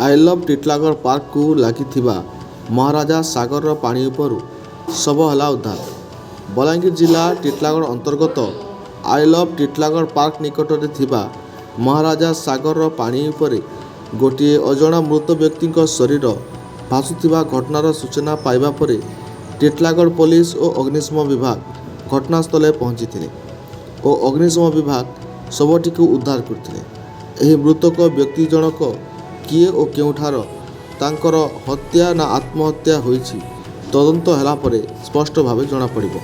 I love Titlagarh ପାର୍କକୁ ଲାଗିଥିବା ମହାରାଜା ସାଗରର ପାଣି ଉପରୁ ଶବ ହେଲା ଉଦ୍ଧାର। ବଲାଙ୍ଗୀର ଜିଲ୍ଲା ଟିଟଲାଗଡ଼ ଅନ୍ତର୍ଗତ ଆଇ ଲଭ୍ ଟିଟଲାଗଡ଼ ପାର୍କ ନିକଟରେ ଥିବା ମହାରାଜା ସାଗରର ପାଣି ଉପରେ ଗୋଟିଏ ଅଜଣା ମୃତ ବ୍ୟକ୍ତିଙ୍କ ଶରୀର ଭାସୁଥିବା ଘଟଣାର ସୂଚନା ପାଇବା ପରେ ଟିଟଲାଗଡ଼ ପୋଲିସ ଓ ଅଗ୍ନିଶମ ବିଭାଗ ଘଟଣାସ୍ଥଳରେ ପହଞ୍ଚିଥିଲେ ଓ ଅଗ୍ନିଶମ ବିଭାଗ ଶବଟିକୁ ଉଦ୍ଧାର କରିଥିଲେ। ଏହି ମୃତକ ବ୍ୟକ୍ତି ଜଣକ କିଏ ଓ କେଉଁଠାର, ତାଙ୍କର ହତ୍ୟା ନା ଆତ୍ମହତ୍ୟା ହୋଇଛି ତଦନ୍ତ ହେଲା ପରେ ସ୍ପଷ୍ଟ ଭାବେ ଜଣାପଡ଼ିବ।